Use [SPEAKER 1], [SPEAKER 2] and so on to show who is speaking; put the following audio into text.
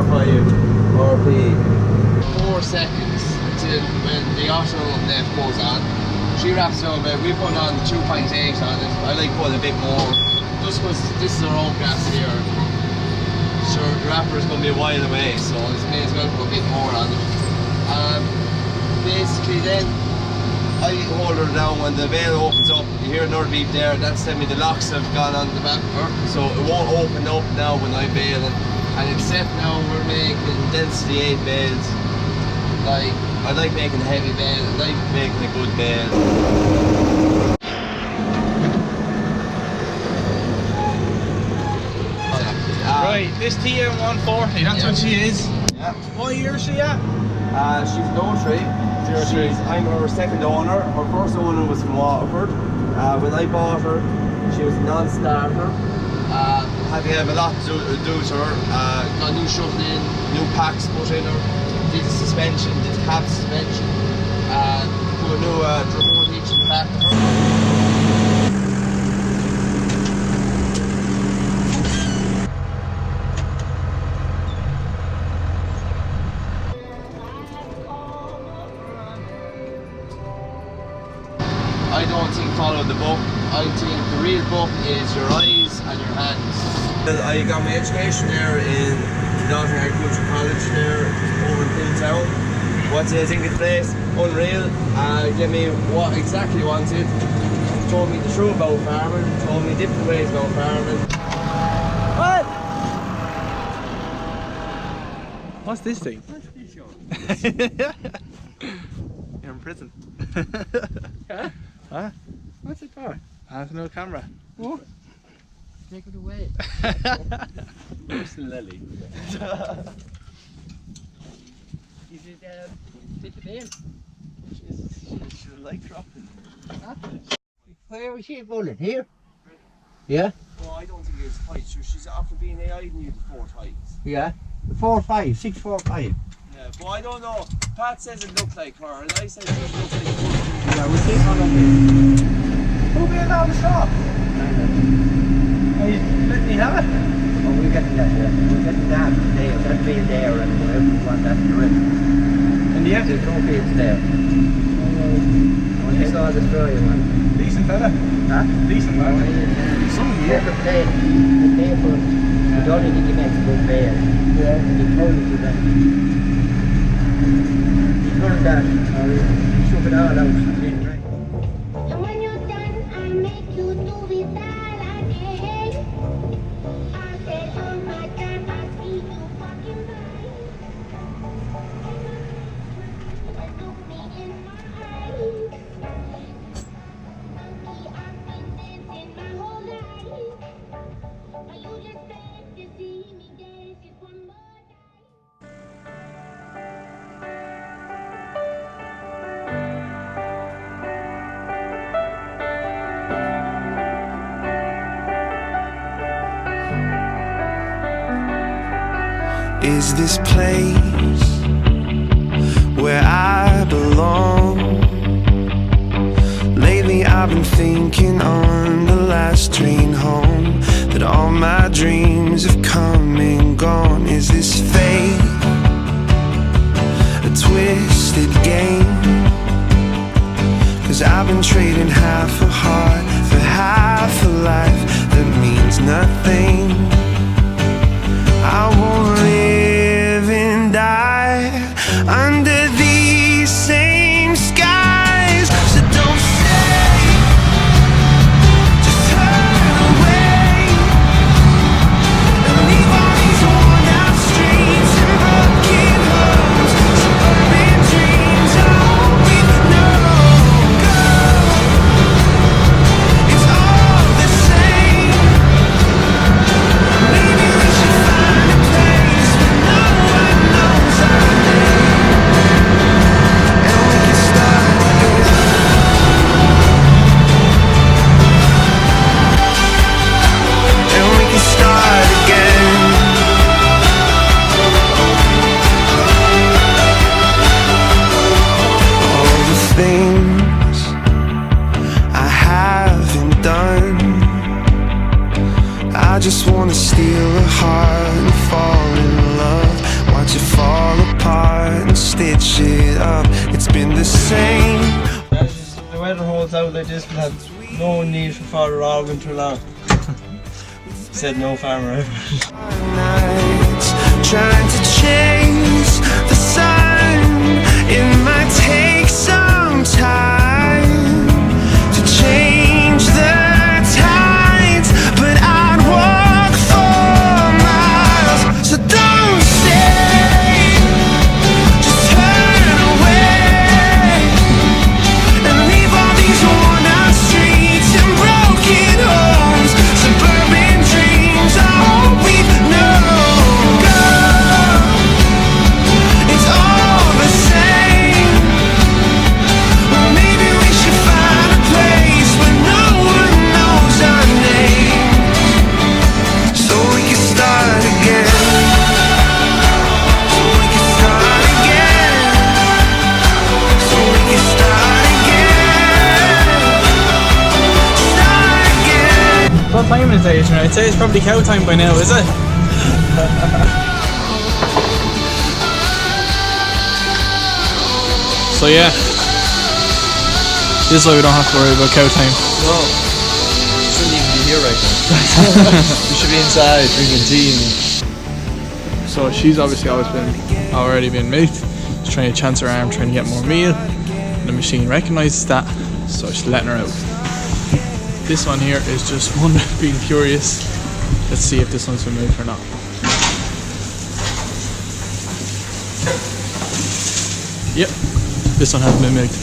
[SPEAKER 1] RP.
[SPEAKER 2] 4 seconds until when the auto net goes on. She wraps it over, we put on 2.8 on it. I like putting a bit more, just because this is our own gas here. Sure, the wrapper is going to be a while away, so I may as well put a bit more on it. Basically then, I hold her down when the bale opens up, you hear another beep there, that's telling me the locks have gone on the back of her, so it won't open up now when I bale it. And except now we're making density 8 bales. Like, I like making a heavy bale, I like making a good bale.
[SPEAKER 3] Right, this TM140, that's what she is.
[SPEAKER 1] Yeah.
[SPEAKER 3] What year is she at?
[SPEAKER 1] She's no tree. I'm her second owner. Her first owner was from Waterford. When I bought her, she was a non-starter. Had to have a lot to do to her. Got new shuffle in, new packs put in her. Did the suspension, did the cab suspension. Put a new remote hitch in the back of her. I don't think follow the book. I think the real book is your eyes and your hands. I got my education there in Kildalton Agricultural College there over in Kildalton. What do you think of the place? Unreal. Gave me what exactly wanted. Told me the truth about farming. Told me different ways about farming. What?
[SPEAKER 3] What's this thing? You're in prison.
[SPEAKER 2] Huh?
[SPEAKER 3] Huh?
[SPEAKER 2] What's it for?
[SPEAKER 3] That's no camera.
[SPEAKER 2] What? Take it away.
[SPEAKER 1] Where's the Lely?
[SPEAKER 2] Is it fit the bale?
[SPEAKER 1] She's like dropping.
[SPEAKER 2] Where was she bullet? Here? Yeah?
[SPEAKER 1] Well, I don't think it's tight. So she's after being AI'd you the 4 tights.
[SPEAKER 2] Yeah. 4-5, 6-4-5.
[SPEAKER 1] Yeah, but I don't know. Pat says it looks like her, and I said it looks like her.
[SPEAKER 2] Yeah, we'll see how long it
[SPEAKER 1] Who being down the shop?
[SPEAKER 2] is.
[SPEAKER 1] Are you letting me have it?
[SPEAKER 2] Oh, we're getting that, yeah. We're getting that today. That being there, and whatever we want that to rip.
[SPEAKER 1] And the empty?
[SPEAKER 2] There's no fields there. When they saw the story, man.
[SPEAKER 1] Decent fella.
[SPEAKER 2] Huh?
[SPEAKER 1] Decent fella.
[SPEAKER 2] Some year to play. The paper. You don't think he makes a good bale. Yeah. He told you that. He turned that. He shook it all out.
[SPEAKER 4] And when you're done, I'll make you do it all again. I said, oh my God, I see you fucking right. And look me in my eyes. Monkey, I've been dancing my whole life. But you just beg to see me dance just one more time.
[SPEAKER 5] Is this place where I belong? Lately I've been thinking on the last train home that all my dreams have come and gone. Is this fate, a twisted game? 'Cause I've been trading half a heart for half a life that means nothing. I won't live and die under these same skies. So don't stay, just turn away and leave all these worn out streets and broken homes, suburban dreams. All we know, girl, it's all the same. Maybe we should find a place where no one knows our name, and we can start again. And we can start again. All the things I haven't done, I just wanna steal a heart and fall in love. about to fall apart and stitch it up. It's been the same.
[SPEAKER 2] The weather holds out like this, we'll have no need for fodder all winter long. Said no farmer ever.
[SPEAKER 5] Nights trying to chase the sun. It might take some time to change the tides, but I'd walk 4 miles. So don't stay, just turn away and leave all these worn out streets and broken homes, suburban dreams. All we know, it's all the same. Well, maybe we should find a place where no one knows our name, so we can start again. So we can start again. So we can start again. Start again.
[SPEAKER 3] What time is it, Adrian? I'd say it's probably cow time by now, is it? So yeah, this is why we don't have to worry about cow time.
[SPEAKER 1] No, you shouldn't even be here right now. You should be inside drinking tea.
[SPEAKER 3] So she's obviously already been milked. She's trying to chance her arm, trying to get more meal. The machine recognises that, so she's letting her out. This one here is just one being curious. Let's see if this one's been milked or not. Yep, this one hasn't been milked.